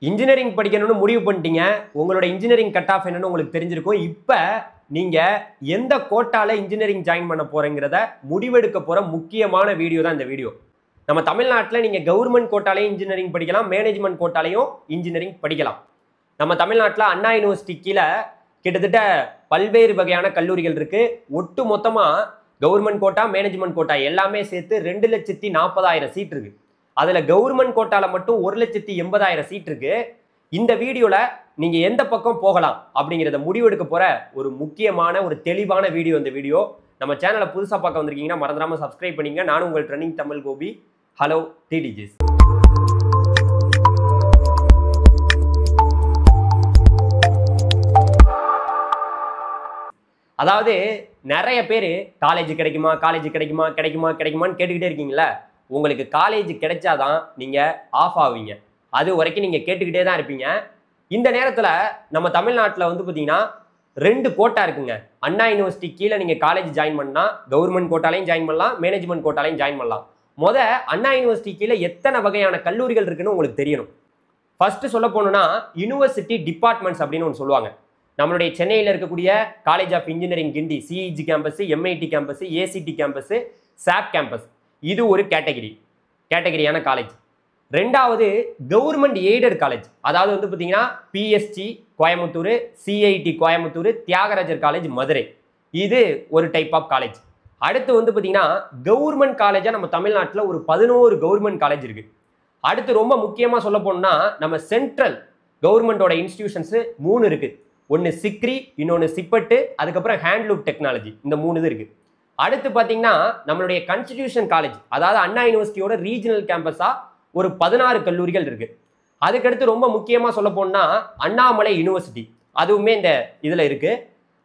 Engineering படிக்கணும்னு முடிவு பண்ணிட்டீங்க. உங்களோட இன்ஜினியரிங் கட் ஆஃப் என்னன்னு உங்களுக்கு தெரிஞ்சிருக்கும். இப்போ நீங்க எந்த கோட்டால இன்ஜினியரிங் ஜாயின் பண்ண போறீங்கறத முடிவெடுக்க போற முக்கியமான வீடியோ தான் இந்த வீடியோ. நம்ம தமிழ்நாட்டில் நீங்க கவர்மெண்ட் கோட்டாலையும் இன்ஜினியரிங் படிக்கலாம், மேனேஜ்மெண்ட் கோட்டாலையும் இன்ஜினியரிங் படிக்கலாம். நம்ம தமிழ்நாட்டில் அண்ணா யூனிவர்சிட்டி கீழே கிட்டத்தட்ட பல்வேறு வகையான கல்லூரிகள் இருக்கு. ஒட்டு மொத்தமா கவர்மெண்ட் கோட்டா, மேனேஜ்மெண்ட் கோட்டா எல்லாமே சேர்த்து 2,40,000 சீட் இருக்கு. அதுல கவர்மெண்ட் கோட்டால மட்டும் 1,80,000 சீட் இருக்கு. இந்த வீடியோல நீங்க எந்த பக்கம் போகலாம் அப்படிங்கறத முடிவெடுக்க போற ஒரு முக்கியமான ஒரு தெளிவான வீடியோ இந்த வீடியோ. நம்ம சேனலை புதுசா பார்க்க வந்திருக்கீங்கன்னா மறந்துடாம சப்ஸ்கிரைப் பண்ணீங்க. நானும் உங்கள் ட்ரெண்டிங் தமிழ் கோபி. ஹலோ டிடிஜிஸ். அதாவது நிறைய பேர் காலேஜ் கிடைக்குமா கிடைக்குமான்னு கேட்டுக்கிட்டே இருக்கீங்களா? உங்களுக்கு காலேஜ் கிடைச்சாதான் நீங்க ஆஃப் ஆவீங்க. அது வரைக்கும் நீங்க கேட்டுக்கிட்டே தான் இருப்பீங்க. இந்த நேரத்துல நம்ம தமிழ்நாட்டில் வந்து பார்த்தீங்கன்னா 2 கோட்டா இருக்குங்க. அண்ணா யூனிவர்சிட்டி கீழே நீங்க காலேஜ் ஜாயின் பண்ணா கவர்மெண்ட் கோட்டாலையும் ஜாயின் பண்ணலாம், மேனேஜ்மெண்ட் கோட்டாலையும் ஜாயின் பண்ணலாம். அண்ணா யூனிவர்சிட்டி கீழே எத்தனை வகையான கல்லூரிகள் இருக்குன்னு உங்களுக்கு தெரியணும். ஃபர்ஸ்ட் சொல்ல போனோம்னா யூனிவர்சிட்டி டிபார்ட்மெண்ட்ஸ் அப்படின்னு ஒன்று சொல்லுவாங்க. நம்மளுடைய சென்னையில் இருக்கக்கூடிய college of engineering Guindy, CEG campus, MIT campus, ACT campus, SAP campus, இது ஒரு கேட்டகரியான காலேஜ். ரெண்டாவது கவர்மெண்ட் எய்டட் காலேஜ், அதாவது வந்து பார்த்தீங்கன்னா PSG Coimbatore, CIT Coimbatore, Thiagarajar college Madurai, இது ஒரு டைப் ஆஃப் காலேஜ். அடுத்து வந்து பார்த்தீங்கன்னா கவர்மெண்ட் காலேஜாக நம்ம தமிழ்நாட்டில் ஒரு 11 கவர்மெண்ட் காலேஜ் இருக்கு. அடுத்து ரொம்ப முக்கியமாக சொல்ல போனோம்னா நம்ம சென்ட்ரல் கவர்மெண்டோட இன்ஸ்டிடியூஷன்ஸ் 3 இருக்கு. ஒன்று சிக்ரி, இன்னொன்று சிப்பட்டு, அதுக்கப்புறம் ஹேண்ட்லூம் டெக்னாலஜி, இந்த 3 இது இருக்கு. அடுத்து பார்த்தீங்கன்னா நம்மளுடைய கான்ஸ்டிடியூஷன் காலேஜ், அதாவது அண்ணா யூனிவர்சிட்டியோட ரீஜனல் கேம்பஸா ஒரு 16 கல்லூரிகள் இருக்கு. அதுக்கடுத்து ரொம்ப முக்கியமாக சொல்ல போனா அண்ணாமலை யூனிவர்சிட்டி, அதுவுமே இந்த இதில் இருக்கு.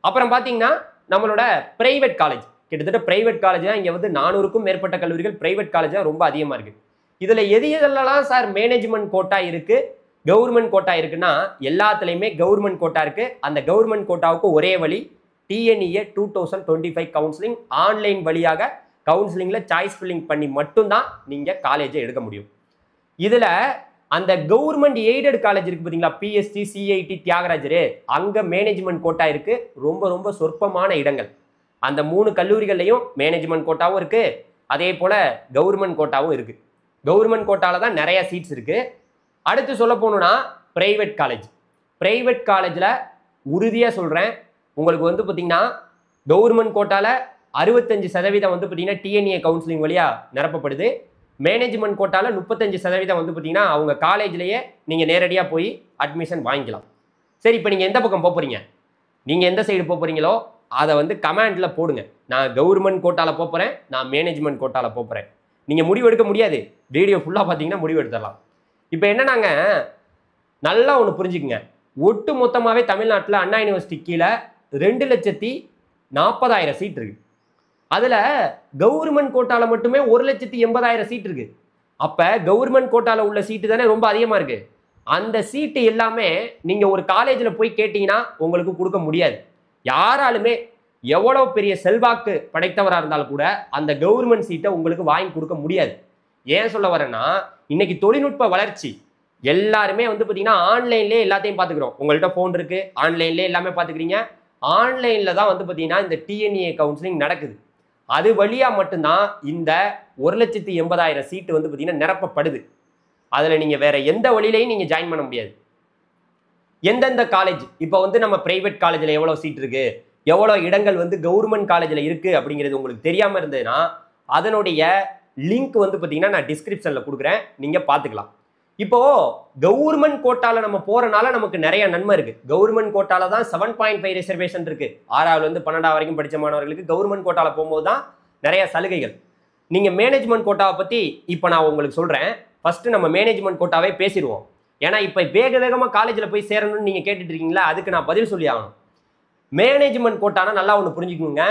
அப்புறம் பார்த்தீங்கன்னா நம்மளோட பிரைவேட் காலேஜ், கிட்டத்தட்ட பிரைவேட் காலேஜ் தான் இங்கே வந்து 400க்கும் மேற்பட்ட கல்லூரிகள் பிரைவேட் காலேஜ் தான் ரொம்ப அதிகமாக இருக்கு. இதில் எதெல்லாம் சார் மேனேஜ்மெண்ட் கோட்டா இருக்கு, கவர்மெண்ட் கோட்டா இருக்குன்னா எல்லாத்துலேயுமே கவர்மெண்ட் கோட்டா இருக்கு. அந்த கவர்மெண்ட் கோட்டாவுக்கு ஒரே வழி டிஎன்இஏ 2025 கவுன்சிலிங். ஆன்லைன் வழியாக கவுன்சிலிங்ல சாய்ஸ் ஃபில்லிங் பண்ணி மட்டும்தான் நீங்க காலேஜை எடுக்க முடியும். இதுல அந்த கவர்மெண்ட் எய்டட் காலேஜ் இருக்கு பாத்தீங்களா, பிஎஸ்டி, சிஐடி, தியாகராஜர், அங்க மேனேஜ்மெண்ட் கோட்டா இருக்கு. ரொம்ப சொற்பமான இடங்கள். அந்த 3 கல்லூரிகள்லையும் மேனேஜ்மெண்ட் கோட்டாவும் இருக்கு, அதே போல கவர்மெண்ட் கோட்டாவும் இருக்கு. கவர்மெண்ட் கோட்டால தான் நிறைய சீட்ஸ் இருக்கு. அடுத்து சொல்ல போனோம்னா பிரைவேட் காலேஜில் உறுதியாக சொல்கிறேன், உங்களுக்கு வந்து பார்த்தீங்கன்னா கவர்மெண்ட் கோட்டால 65% வந்து பார்த்தீங்கன்னா டிஎன்ஏ கவுன்சிலிங் வழியாக நிரப்பப்படுது. மேனேஜ்மெண்ட் கோட்டால 35% வந்து பார்த்தீங்கன்னா அவங்க காலேஜ்லேயே நீங்கள் நேரடியாக போய் அட்மிஷன் வாங்கிக்கலாம். சரி, இப்போ நீங்கள் எந்த பக்கம் போகிறீங்க, நீங்கள் எந்த சைடு போகிறீங்களோ அதை வந்து கமெண்ட்ல போடுங்க. நான் கவர்மெண்ட் கோட்டால போகிறேன், நான் மேனேஜ்மெண்ட் கோட்டால போகிறேன். நீங்கள் முடிவு எடுக்க முடியாது, வீடியோ ஃபுல்லாக பார்த்தீங்கன்னா முடிவு எடுத்துடலாம். இப்போ என்னன்னாங்க, நல்லா ஒன்று புரிஞ்சுக்குங்க. ஒட்டு மொத்தமாகவே தமிழ்நாட்டில் அண்ணா யூனிவர்சிட்டி கீழே 2,40,000 சீட் இருக்கு. அதில் கவர்மெண்ட் கோட்டால மட்டுமே 1,80,000 சீட் இருக்கு. அப்போ கவர்மெண்ட் கோட்டால உள்ள சீட்டு தானே ரொம்ப அதிகமாக இருக்கு. அந்த சீட்டு எல்லாமே நீங்கள் ஒரு காலேஜில் போய் கேட்டிங்கன்னா உங்களுக்கு கொடுக்க முடியாது. யாராலுமே எவ்வளோ பெரிய செல்வாக்கு படைத்தவராக இருந்தாலும் கூட அந்த கவர்மெண்ட் சீட்டை உங்களுக்கு வாங்கி கொடுக்க முடியாது. ஏன் சொல்ல வரேன்னா, இன்னைக்கு தொழில்நுட்ப வளர்ச்சி, எல்லாருமே வந்து பார்த்தீங்கன்னா ஆன்லைன்லேயே எல்லாத்தையும் பார்த்துக்கிறோம். உங்கள்கிட்ட ஃபோன் இருக்கு, ஆன்லைன்லேயே எல்லாமே பார்த்துக்கிறீங்க. ஆன்லைனில் தான் வந்து பார்த்தீங்கன்னா இந்த டிஎன்ஏ கவுன்சிலிங் நடக்குது. அது வழியாக மட்டும்தான் இந்த 1,80,000 சீட்டு வந்து பார்த்தீங்கன்னா நிரப்பப்படுது. அதில் நீங்கள் வேற எந்த வழியிலையும் நீங்கள் ஜாயின் பண்ண முடியாது. எந்தெந்த காலேஜ், இப்போ வந்து நம்ம பிரைவேட் காலேஜில் எவ்வளோ சீட் இருக்கு, எவ்வளோ இடங்கள் வந்து கவர்மெண்ட் காலேஜில் இருக்கு அப்படிங்கிறது உங்களுக்கு தெரியாமல் இருந்ததுன்னா அதனுடைய லிங்க் வந்து பார்த்தீங்கன்னா நான் டிஸ்கிரிப்ஷனில் கொடுக்குறேன், நீங்கள் பார்த்துக்கலாம். இப்போ கவர்மெண்ட் கோட்டால நம்ம போறனால நமக்கு நிறைய நன்மை இருக்கு. கவர்மெண்ட் கோட்டால தான் 7.5 ரிசர்வேஷன் இருக்கு. 6ஆவதுலேருந்து 12ஆவது வரைக்கும் படித்த மாணவர்களுக்கு கவர்மெண்ட் கோட்டால போகும்போது தான் நிறைய சலுகைகள். நீங்க மேனேஜ்மெண்ட் கோட்டாவை பத்தி இப்போ நான் உங்களுக்கு சொல்றேன். ஃபர்ஸ்ட் நம்ம மேனேஜ்மெண்ட் கோட்டாவே பேசிடுவோம். ஏன்னா இப்போ வேகமாக காலேஜில் போய் சேரணும்னு நீங்க கேட்டுட்டு இருக்கீங்களா, அதுக்கு நான் பதில் சொல்லி ஆகணும். மேனேஜ்மெண்ட் கோட்டானா நல்லா ஒன்று புரிஞ்சுக்கோங்க.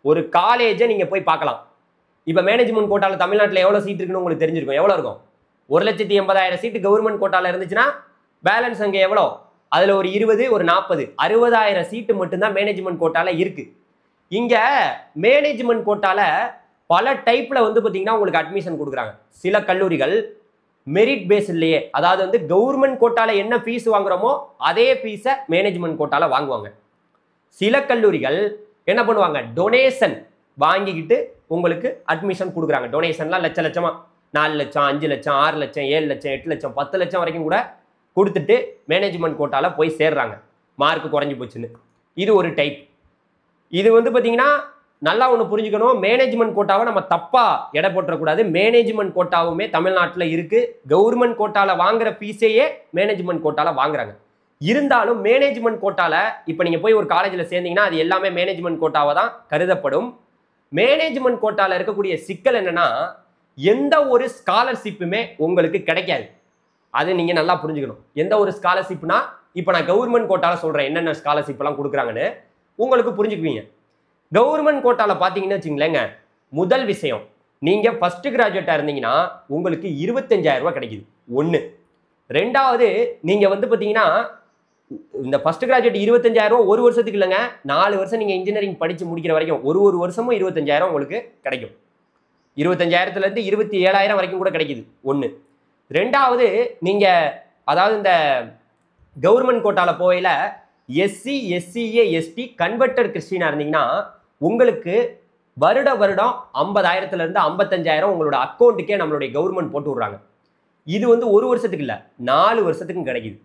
ஒரு காலேஜை நீங்க போய் பார்க்கலாம். இப்போ மேனேஜ்மெண்ட் கோட்டால தமிழ்நாட்டில் எவ்வளோ சீட் இருக்குன்னு உங்களுக்கு தெரிஞ்சிருக்கும். எவ்வளோ இருக்கும்? 1,80,000 சீட்டு கவர்மெண்ட் கோட்டால இருந்துச்சுன்னா பேலன்ஸ் அங்கே எவ்வளோ? அதில் ஒரு 20, ஒரு 40, 60,000 சீட்டு மட்டும்தான் மேனேஜ்மெண்ட் கோட்டால இருக்கு. இங்க மேனேஜ்மெண்ட் கோட்டால பல டைப்ல வந்து பார்த்தீங்கன்னா உங்களுக்கு அட்மிஷன் கொடுக்குறாங்க. சில கல்லூரிகள் மெரிட் பேஸ்லயே, அதாவது வந்து கவர்மெண்ட் கோட்டால என்ன ஃபீஸ் வாங்குறோமோ அதே ஃபீஸை மேனேஜ்மெண்ட் கோட்டால வாங்குவாங்க. சில கல்லூரிகள் என்ன பண்ணுவாங்க, டொனேஷன் வாங்கிக்கிட்டு உங்களுக்கு அட்மிஷன் கொடுக்குறாங்க. டொனேஷன்லாம் லட்ச லட்சமா, 4 லட்சம், 5 லட்சம், 6 லட்சம், 7 லட்சம், 8 லட்சம், 10 லட்சம் வரைக்கும் கூட கொடுத்துட்டு மேனேஜ்மெண்ட் கோட்டால போய் சேர்றாங்க, மார்க் குறைஞ்சு போச்சுன்னு. இது ஒரு டைப். இது வந்து பார்த்தீங்கன்னா நல்லா ஒன்று புரிஞ்சுக்கணும், மேனேஜ்மெண்ட் கோட்டாவை நம்ம தப்பா எடை போட்டக்கூடாது. மேனேஜ்மெண்ட் கோட்டாவுமே தமிழ்நாட்டில் இருக்கு. கவர்மெண்ட் கோட்டால வாங்குற ஃபீஸையே மேனேஜ்மெண்ட் கோட்டால வாங்குறாங்க. இருந்தாலும் மேனேஜ்மெண்ட் கோட்டால இப்போ நீங்க போய் ஒரு காலேஜில் சேர்ந்தீங்கன்னா அது எல்லாமே மேனேஜ்மெண்ட் கோட்டாவை தான் கருதப்படும். மேனேஜ்மெண்ட் கோட்டால இருக்கக்கூடிய சிக்கல் என்னன்னா, எந்த ஒரு ஸ்காலர்ஷிப்புமே உங்களுக்கு கிடைக்காது. அது நீங்க நல்லா புரிஞ்சுக்கணும். எந்த ஒரு ஸ்காலர்ஷிப்னா, இப்போ நான் கவர்மெண்ட் கோட்டால சொல்றேன் என்னென்ன ஸ்காலர்ஷிப் எல்லாம் கொடுக்குறாங்கன்னு உங்களுக்கு புரிஞ்சுக்குவீங்க. கவர்மெண்ட் கோட்டால பாத்தீங்கன்னு வச்சுங்களேங்க, முதல் விஷயம், நீங்க ஃபர்ஸ்ட் கிராஜுவேட்டா இருந்தீங்கன்னா உங்களுக்கு 25,000 ரூபாய் கிடைக்குது. ஒன்று. ரெண்டாவது, நீங்க வந்து பாத்தீங்கன்னா இந்த ஃபர்ஸ்ட் கிராஜுவேட் 25,000 ரூபாய் ஒரு வருஷத்துக்கு இல்லைங்க, 4 வருஷம் நீங்க இன்ஜினியரிங் படிச்சு முடிக்கிற வரைக்கும் ஒரு வருஷமும் 25,000 உங்களுக்கு கிடைக்கும். 25,000 இருந்து 27,000 வரைக்கும் கூட கிடைக்குது. ஒன்று. ரெண்டாவது, நீங்க அதாவது இந்த கவர்மெண்ட் கோட்டால போயில எஸ்சி, எஸ்சிஏ, எஸ்டி கன்வெர்டட் கிறிஸ்டினா இருந்தீங்கன்னா உங்களுக்கு வருடம் 50,000 இருந்து 55,000 உங்களோட அக்கௌண்ட்டுக்கே நம்மளுடைய கவர்மெண்ட் போட்டு விடுறாங்க. இது வந்து ஒரு வருஷத்துக்கு இல்லை, 4 வருஷத்துக்கும் கிடைக்குது.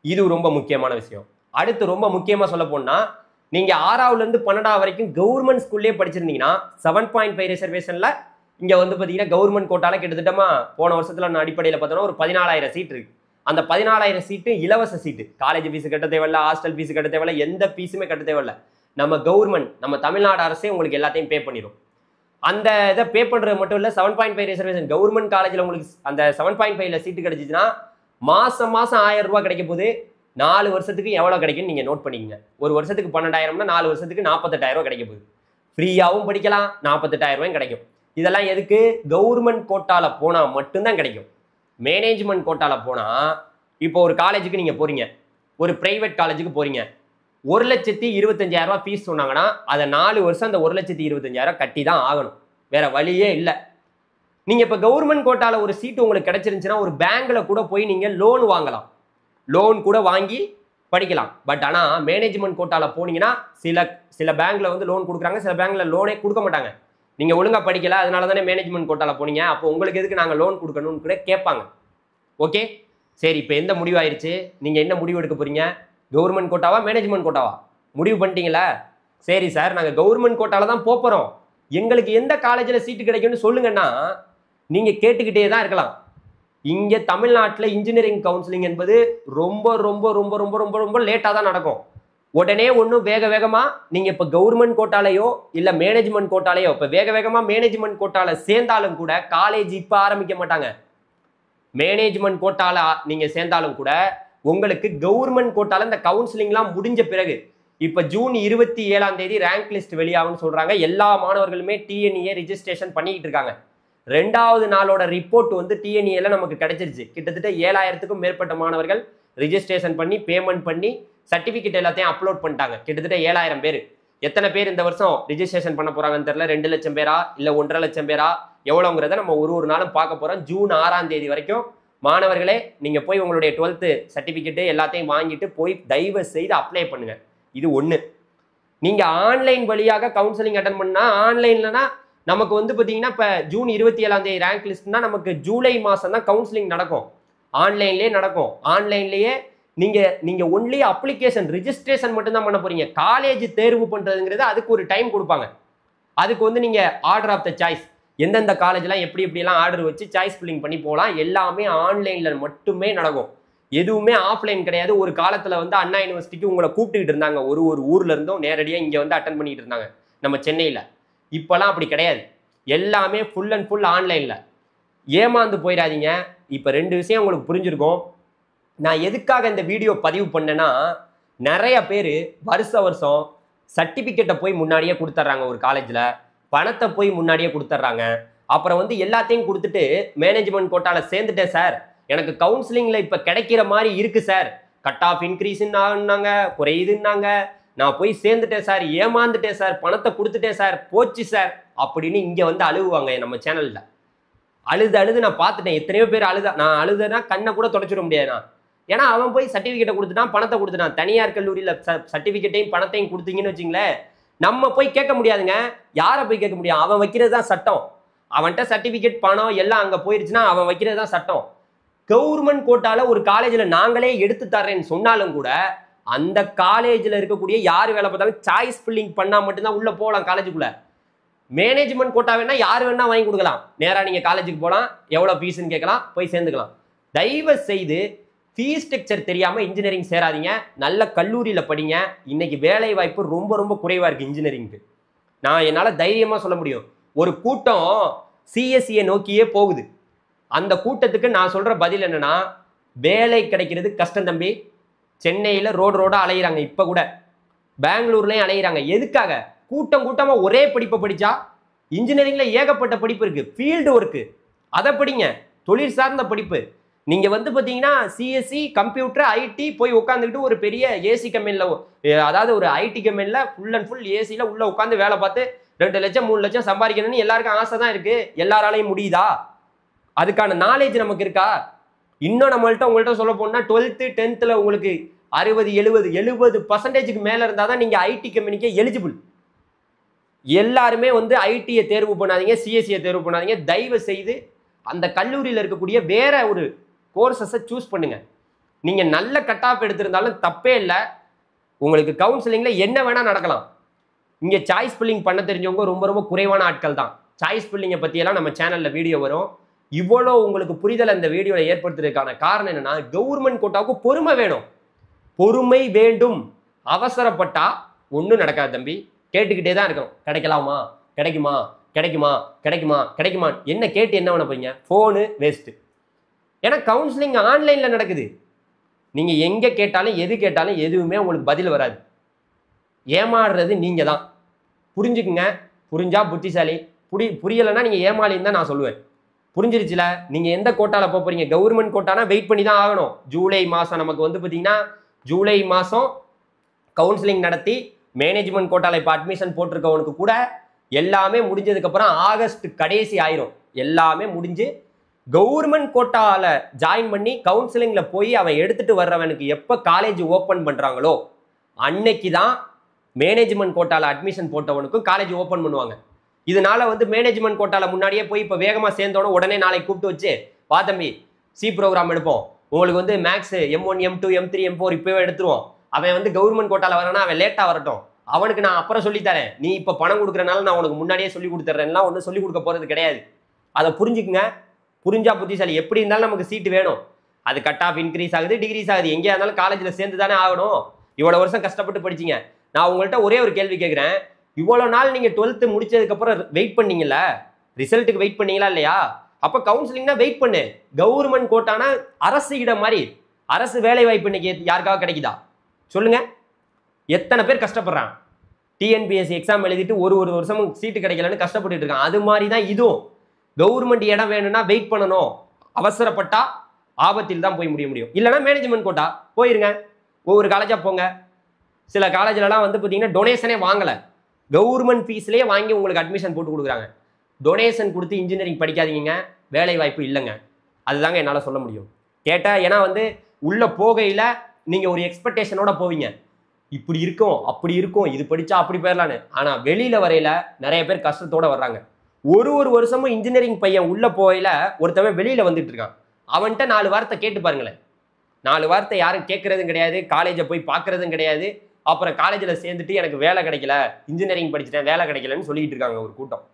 இது ரொம்ப முக்கியமான விஷயம். அடுத்து ரொம்ப முக்கியமா சொல்ல போனா, நீங்க 6ஆவதுல இருந்து 12ஆவது வரைக்கும் கவர்மெண்ட் ஸ்கூல்லேயே படிச்சிருந்தீங்கன்னா 7.5 ரிசர்வேஷன்ல இங்க வந்து பாத்தீங்கன்னா கவர்மெண்ட் கோட்டால கிட்டத்தட்டமா போன வருஷத்துல அடிப்படையில் பார்த்தோம்னா ஒரு 14,000 சீட் இருக்கு. அந்த 14,000 சீட்டு இலவச சீட்டு. காலேஜ் ஃபீஸ் கட்ட தேவையில்ல, ஹாஸ்டல் ஃபீஸ் கட்ட தேவையில்ல, எந்த ஃபீஸுமே கட்ட தேவையில்ல. நம்ம கவர்மெண்ட், நம்ம தமிழ்நாடு அரசே உங்களுக்கு எல்லாத்தையும் பே பண்ணிடும். அந்த இதை பே பண்றது மட்டும் இல்ல, 7.5 ரிசர்வேஷன் கவர்மெண்ட் காலேஜ்ல உங்களுக்கு அந்த 7.5ல சீட்டு கிடைச்சிச்சுன்னா மாசம் 1000 ரூபாய் கிடைக்க போது. 4 வருஷத்துக்கு எவ்வளவு கிடைக்கும் நீங்க நோட் பண்ணிக்கங்க. ஒரு வருஷத்துக்கு 12,000னா 4 வருஷத்துக்கு 48,000 ரூபாய் கிடைக்க போகுது. ஃப்ரீயாவும் படிக்கலாம், 48,000 ரூபாயும் கிடைக்கும். இதெல்லாம் எதுக்கு? கவர்மெண்ட் கோட்டால போனா மட்டும்தான் கிடைக்கும். மேனேஜ்மெண்ட் கோட்டால போனா, இப்போ ஒரு காலேஜுக்கு நீங்க போறீங்க, ஒரு பிரைவேட் காலேஜுக்கு போறீங்க, 1,25,000 ரூபாய் ஃபீஸ் சொன்னாங்கன்னா அதை 4 வருஷம் அந்த 1,25,000 கட்டி தான் ஆகணும். வேற வழியே இல்லை. நீங்க இப்ப கவர்மெண்ட் கோட்டால ஒரு சீட்டு உங்களுக்கு கிடைச்சிருந்துச்சுன்னா ஒரு பேங்க்ல கூட போய் நீங்க லோன் வாங்கலாம், லோன் கூட வாங்கி படிக்கலாம். பட் ஆனா மேனேஜ்மெண்ட் கோட்டால போனீங்கன்னா சில பேங்க்ல வந்து லோன் கொடுக்குறாங்க, சில பேங்க்ல லோனே கொடுக்க மாட்டாங்க. நீங்க ஒழுங்கா படிக்கல, அதனால தானே மேனேஜ்மெண்ட் கோட்டால போனீங்க, அப்போ உங்களுக்கு எதுக்கு நாங்க லோன் கொடுக்கணும்னு கூட கேட்பாங்க. ஓகே, சரி, இப்போ எந்த முடிவு ஆயிடுச்சு? நீங்க என்ன முடிவு எடுக்க போறீங்க? கவர்மெண்ட் கோட்டாவா மேனேஜ்மெண்ட் கோட்டாவா? முடிவு பண்ணிட்டீங்களா? சரி சார், நாங்க கவர்மெண்ட் கோட்டால தான் போறோம், எங்களுக்கு எந்த காலேஜில் சீட்டு கிடைக்கும்னு சொல்லுங்கன்னா நீங்க கேட்டுக்கிட்டே தான் இருக்கலாம். இங்க தமிழ்நாட்டில் இன்ஜினியரிங் கவுன்சிலிங் என்பது ரொம்ப ரொம்ப ரொம்ப ரொம்ப ரொம்ப ரொம்ப லேட்டாக தான் நடக்கும். உடனே ஒன்றும் வேகமா நீங்க இப்ப கவர்மெண்ட் கோட்டாலையோ இல்ல மேனேஜ்மெண்ட் கோட்டாலையோ இப்ப வேகமா மேனேஜ்மெண்ட் கோட்டால சேர்ந்தாலும் கூட காலேஜ் இப்ப ஆரம்பிக்க மாட்டாங்க. மேனேஜ்மெண்ட் கோட்டால நீங்க சேர்ந்தாலும் கூட உங்களுக்கு கவர்மெண்ட் கோட்டால இந்த கவுன்சிலிங்லாம் முடிஞ்ச பிறகு இப்ப ஜூன் 27ஆம் தேதி ரேங்க் லிஸ்ட் வெளியாகும்னு சொல்றாங்க. எல்லா மாணவர்களுமே டிஎன்இஏ ரிஜிஸ்ட்ரேஷன் பண்ணிக்கிட்டு இருக்காங்க. 2வது நாளோட ரிப்போர்ட் வந்து டிஎன்இஏல நமக்கு கிடைச்சிருச்சு. கிட்டத்தட்ட 7,000க்கும் மேற்பட்ட மாணவர்கள் ரிஜிஸ்ட்ரேஷன் பண்ணி பேமெண்ட் பண்ணி சர்டிபிகேட் எல்லாத்தையும் அப்லோட் பண்ணிட்டாங்க. கிட்டத்தட்ட 7,000 பேர். எத்தனை பேர் இந்த வருஷம் ரிஜிஸ்ட்ரேஷன் பண்ண போறாங்கன்னு தெரியல. 2 லட்சம் பேரா இல்ல 1.5 லட்சம் பேரா எவ்வளவுங்கிறத நம்ம ஒரு நாளும் பார்க்க போறோம். ஜூன் 6ஆம் தேதி வரைக்கும் மாணவர்களே நீங்க போய் உங்களுடைய 12th சர்டிபிகேட் எல்லாத்தையும் வாங்கிட்டு போய் தயவு செய்து அப்ளை பண்ணுங்க. இது ஒண்ணு. நீங்க ஆன்லைன் வழியாக கவுன்சிலிங் அட்டன் பண்ணா, ஆன்லைன்லனா நமக்கு வந்து பாத்தீங்கன்னா இப்ப ஜூன் 27ஆம் தேதி ரேங்க் லிஸ்ட்னா நமக்கு ஜூலை மாசம் தான் கவுன்சிலிங் நடக்கும். ஆன்லைன்லயே நடக்கும். ஆன்லைன்லயே நீங்க ஒன்லி அப்ளிகேஷன் ரிஜிஸ்ட்ரேஷன் மட்டும் தான் பண்ண போறீங்க. காலேஜ் தேர்வு பண்றதுங்கிறது அதுக்கு ஒரு டைம் கொடுப்பாங்க. அதுக்கு வந்து நீங்க ஆர்டர் ஆஃப் த சாய்ஸ், எந்தெந்த காலேஜ்லாம் எப்படிலாம் ஆர்டர் வச்சு சாய்ஸ் ஃபில்லிங் பண்ணி போகலாம். எல்லாமே ஆன்லைன்ல மட்டுமே நடக்கும். எதுவுமே ஆஃப்லைன் கிடையாது. ஒரு காலத்துல வந்து அண்ணா யூனிவர்சிட்டிக்கு உங்களை கூப்பிட்டுக்கிட்டு இருந்தாங்க. ஒரு ஊர்ல இருந்தும் நேரடியா இங்க வந்து அட்டன் பண்ணிட்டு இருந்தாங்க நம்ம சென்னையில. இப்பெல்லாம் அப்படி கிடையாது. எல்லாமே ஃபுல் அண்ட் ஃபுல் ஆன்லைன்ல. ஏமாந்து போயிடாதீங்க. இப்ப 2 விஷயம் உங்களுக்கு புரிஞ்சிருக்கும். நான் எதுக்காக இந்த வீடியோ பதிவு பண்ணேன்னா, நிறைய பேர் வருஷம் சர்டிபிகேட்டை போய் முன்னாடியே கொடுத்துட்றாங்க. ஒரு காலேஜில் பணத்தை போய் முன்னாடியே கொடுத்துட்றாங்க. அப்புறம் வந்து எல்லாத்தையும் கொடுத்துட்டு மேனேஜ்மெண்ட் கோட்டால சேர்ந்துட்டேன் சார், எனக்கு கவுன்சிலிங்ல இப்ப கிடைக்கிற மாதிரி இருக்கு சார், கட் ஆஃப் இன்க்ரீஸ்னாங்க, குறையுதுன்னாங்க, நான் போய் சேர்ந்துட்டேன் சார், ஏமாந்துட்டேன் சார், பணத்தை கொடுத்துட்டேன் சார், போச்சு சார் அப்படின்னு இங்க வந்து அழுவுவாங்க நம்ம சேனல்ல. அழுது அழுது நான் பார்த்துட்டேன். எத்தனையோ பேர் நான் அழுதுனா கண்ணை கூட தொடச்சிட முடியாதுண்ணா. ஏன்னா அவன் போய் சர்டிஃபிகேட்டை கொடுத்துட்டான், பணத்தை கொடுத்துட்டான். தனியார் கல்லூரியில் சர்டிஃபிகேட்டையும் பணத்தையும் கொடுத்தீங்கன்னு வச்சுங்களேன், நம்ம போய் கேட்க முடியாதுங்க. யாரை போய் கேட்க முடியும்? அவன் வைக்கிறது தான் சட்டம். அவன்கிட்ட சர்டிஃபிகேட் பணம் எல்லாம் அங்கே போயிருச்சுன்னா அவன் வைக்கிறது தான் சட்டம். கவர்மெண்ட் கோட்டால ஒரு காலேஜில் நாங்களே எடுத்து தர்றேன்னு சொன்னாலும் கூட அந்த காலேஜில் இருக்கக்கூடிய யார் வேலை பார்த்தாலும் சாய்ஸ் ஃபில்லிங் பண்ணால் மட்டும்தான் உள்ளே போகலாம் காலேஜுக்குள்ளே. மேனேஜ்மெண்ட் கோட்டா வேணா யார் வேணா வாங்கி கொடுக்கலாம். நேராக நீங்கள் காலேஜுக்கு போகலாம், எவ்வளோ ஃபீஸ்ன்னு கேட்கலாம், போய் சேர்ந்துக்கலாம். தயவு செய்து ஃபீஸ் ஸ்ட்ரக்சர் தெரியாமல் இன்ஜினியரிங் சேராதீங்க. நல்ல கல்லூரியில் படிங்க. இன்னைக்கு வேலை வாய்ப்பு ரொம்ப ரொம்ப குறைவாக இருக்குது இன்ஜினியரிங்க்கு. நான் என்னால் தைரியமாக சொல்ல முடியும். ஒரு கூட்டம் சிஎஸ்சியை நோக்கியே போகுது. அந்த கூட்டத்துக்கு நான் சொல்கிற பதில் என்னன்னா, வேலை கிடைக்கிறது கஷ்டம் தம்பி. சென்னையில் ரோடா அலையிறாங்க, இப்போ கூட பெங்களூர்லேயும் அலையிறாங்க. எதுக்காக? கூட்டம் கூட்டமாக ஒரே படிப்பை படித்தா. இன்ஜினியரிங்கில் ஏகப்பட்ட படிப்பு இருக்குது. ஃபீல்டு ஒர்க்கு அதை படிங்க, தொழில் சார்ந்த படிப்பு. நீங்கள் பார்த்தீங்கன்னா சிஎஸ்சி கம்ப்யூட்டர் ஐடி போய் உட்காந்துக்கிட்டு ஒரு பெரிய ஏசி கம்பெனியில், அதாவது ஒரு ஐடி கம்பெனியில் ஃபுல் அண்ட் ஃபுல் ஏசியில் உள்ளே உட்காந்து வேலை பார்த்து 2 லட்சம் 3 லட்சம் சம்பாதிக்கணும்னு எல்லாருக்கும் ஆசை தான் இருக்குது. எல்லாராலையும் முடியுதா? அதுக்கான நாலேஜ் நமக்கு இருக்கா? இன்னும் உங்கள்கிட்ட சொல்ல போனால் 12th 10th உங்களுக்கு 60-70% மேலே இருந்தால் தான் நீங்கள் ஐடி கம்பெனிக்கு எலிஜிபிள். எல்லாருமே ஐடியை தேர்வு பண்ணாதீங்க, சிஎஸ்சியை தேர்வு பண்ணாதீங்க. தயவு செய்து அந்த கல்லூரியில் இருக்கக்கூடிய வேற ஒரு கோர்சஸை சூஸ் பண்ணுங்க. நீங்கள் நல்ல கட் ஆஃப் எடுத்திருந்தாலும் தப்பே இல்லை. உங்களுக்கு கவுன்சிலிங்கில் என்ன வேணால் நடக்கலாம். இங்கே சாய்ஸ் ஃபில்லிங் பண்ண தெரிஞ்சவங்க ரொம்ப ரொம்ப குறைவான ஆட்கள் தான். சாய்ஸ் ஃபில்லிங்கை பற்றியெல்லாம் நம்ம சேனலில் வீடியோ வரும். இவ்வளோ உங்களுக்கு புரிதல் அந்த வீடியோவில் ஏற்படுத்துறதுக்கான காரணம் என்னன்னா, கவர்மெண்ட் கோட்டாவுக்கு பொறுமை வேணும். பொறுமை வேண்டும். அவசரப்பட்டா ஒன்றும் நடக்காது தம்பி. கேட்டுக்கிட்டே தான் இருக்கணும். கிடைக்கலாமா, கிடைக்குமா, கிடைக்குமா, கிடைக்குமா, கிடைக்குமா, என்ன கேட்டு என்ன பண்ண போறீங்க? Phone waste. ஏன்னா கவுன்சிலிங் ஆன்லைனில் நடக்குது. நீங்கள் எங்கே கேட்டாலும் எது கேட்டாலும் எதுவுமே உங்களுக்கு பதில் வராது. ஏமாறுறது நீங்கள் தான். புரிஞ்சுக்குங்க. புரிஞ்சா புத்திசாலி, புரியலைன்னா நீங்கள் ஏமாளின்னு தான் நான் சொல்லுவேன். புரிஞ்சிருச்சுல? நீங்கள் எந்த கோட்டாவில் போக போறீங்க? கவர்மெண்ட் கோட்டானா வெயிட் பண்ணி தான் ஆகணும். ஜூலை மாதம் நமக்கு பார்த்தீங்கன்னா ஜூலை மாதம் கவுன்சிலிங் நடத்தி மேனேஜ்மெண்ட் கோட்டாவில் இப்போ அட்மிஷன் போட்டிருக்கவனுக்கு கூட எல்லாமே முடிஞ்சதுக்கப்புறம் ஆகஸ்ட் கடைசி ஆயிரும். எல்லாமே முடிஞ்சு கவர்மெண்ட் கோட்டாவில் ஜாயின் பண்ணி கவுன்சிலிங்கில் போய் அவன் எடுத்துகிட்டு வர்றவனுக்கு எப்போ காலேஜ் ஓப்பன் பண்ணுறாங்களோ அன்னைக்கு தான் மேனேஜ்மெண்ட் கோட்டாவில் அட்மிஷன் போட்டவனுக்கும் காலேஜ் ஓப்பன் பண்ணுவாங்க. இதனால மேனேஜ்மெண்ட் கோட்டாவில் முன்னாடியே போய் இப்போ வேகமாக சேர்ந்தோட உடனே நாளைக்கு கூப்பிட்டு வச்சு, வா தம்பி சி ப்ரோக்ராம் எடுப்போம், உங்களுக்கு maths M1 M2 M3 M4 இப்போவே எடுத்துருவோம். அவன் கவர்மெண்ட் கோட்டாவில் வரானா அவன் லேட்டாக வரட்டும், அவனுக்கு நான் அப்புறம் சொல்லித்தரேன், நீ இப்போ பணம் கொடுக்குறனால நான் உனக்கு முன்னாடியே சொல்லி கொடுத்துட்றேன்லாம் ஒன்றும் சொல்லிக் கொடுக்க போகிறது கிடையாது. அதை புரிஞ்சுக்குங்க. புரிஞ்சா புத்திசாலி. எப்படி இருந்தாலும் நமக்கு சீட்டு வேணும். அது கட் ஆஃப் இன்க்ரீஸ் ஆகுது, டிகிரீஸ் ஆகுது. எங்கேயா இருந்தாலும் காலேஜில் சேர்ந்து தானே ஆகணும். இவ்வளோ வருஷம் கஷ்டப்பட்டு படிச்சிங்க. நான் உங்கள்கிட்ட ஒரே ஒரு கேள்வி கேட்குறேன். இவ்வளோ நாள் நீங்கள் 12th முடிச்சதுக்கப்புறம் வெயிட் பண்ணீங்கல்ல, ரிசல்ட்டுக்கு வெயிட் பண்ணீங்களா இல்லையா? அப்போ கவுன்சிலிங்னா வெயிட் பண்ணு. கவர்மெண்ட் கோட்டானா அரசு இடம் மாதிரி. அரசு வேலை வாய்ப்பு இன்னைக்கு யாருக்காவது கிடைக்குதா சொல்லுங்க? எத்தனை பேர் கஷ்டப்படுறான்? டிஎன்பிஎஸ்சி எக்ஸாம் எழுதிட்டு ஒரு வருஷமும் சீட்டு கிடைக்கலன்னு கஷ்டப்பட்டுட்டு இருக்கான். அது மாதிரி தான் இதுவும். கவர்மெண்ட் இடம் வேணும்னா வெயிட் பண்ணணும். அவசரப்பட்டா ஆபத்தில் தான் போய் முடியும். இல்லைன்னா மேனேஜ்மெண்ட் கோட்டா போயிருங்க. ஒவ்வொரு காலேஜாக போங்க. சில காலேஜ்லலாம் பார்த்தீங்கன்னா டொனேஷனே வாங்கலை, கவர்மெண்ட் ஃபீஸ்லேயே வாங்கி உங்களுக்கு அட்மிஷன் போட்டு கொடுக்குறாங்க. டொனேஷன் கொடுத்து இன்ஜினியரிங் படிக்காதீங்க, வேலை வாய்ப்பு இல்லைங்க. அதுதாங்க என்னால் சொல்ல முடியும். கேட்டால் ஏன்னா உள்ள போகையில் நீங்கள் ஒரு எக்ஸ்பெக்டேஷனோட போவீங்க. இப்படி இருக்கும், அப்படி இருக்கும், இது படித்தா அப்படி போயிடலான்னு. ஆனால் வெளியில் வரையில நிறைய பேர் கஷ்டத்தோடு வர்றாங்க. ஒரு வருஷமும் இன்ஜினியரிங் பையன் உள்ள போகையில் ஒருத்தவன் வெளியில் வந்துட்டு இருக்கான். அவன்கிட்ட 4 வார்த்தை கேட்டு பாருங்களேன். 4 வார்த்தை யாரும் கேட்கறதும் கிடையாது, காலேஜை போய் பார்க்கறதும் கிடையாது. அப்புறம் காலேஜில் சேர்ந்துட்டு எனக்கு வேலை கிடைக்கல, இன்ஜினியரிங் படிச்சுட்டேன் வேலை கிடைக்கலன்னு சொல்லிட்டு இருக்காங்க ஒரு கூட்டம்.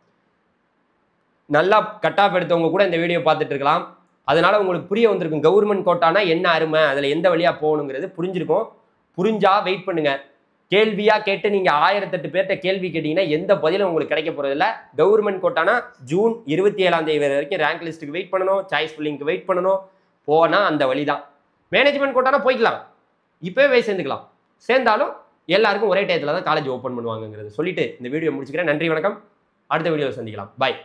நல்லா கட் ஆஃப் எடுத்தவங்க கூட இந்த வீடியோ பார்த்துட்டு இருக்கலாம். அதனால உங்களுக்கு புரிய வந்திருக்கும் கவர்மெண்ட் கோட்டானா என்ன அருமை, அதில் எந்த வழியாக போகணுங்கிறது புரிஞ்சிருக்கும். புரிஞ்சா வெயிட் பண்ணுங்க. கேள்வியாக கேட்டு நீங்கள் 1008 பேர்கிட்ட கேள்வி கேட்டீங்கன்னா எந்த பதிலும் உங்களுக்கு கிடைக்க போகிறதில்ல. கவர்மெண்ட் கோட்டானா ஜூன் 27ஆம் தேதி வரைக்கும் ரேங்க் லிஸ்ட்டுக்கு வெயிட் பண்ணணும், சாய்ஸ் ஃபில்லிங்க்கு வெயிட் பண்ணணும். போனால் அந்த வழி தான். மேனேஜ்மெண்ட் கோட்டானா போய்க்கலாம், இப்போவே சேர்ந்துக்கலாம். சேர்ந்தாலும் எல்லாருக்கும் ஒரே டயத்தில் தான் காலேஜ் ஓப்பன் பண்ணுவாங்கங்கிறது சொல்லிட்டு இந்த வீடியோ முடிச்சுக்கிறேன். நன்றி, வணக்கம். அடுத்த வீடியோவில் சந்திக்கலாம். பாய்.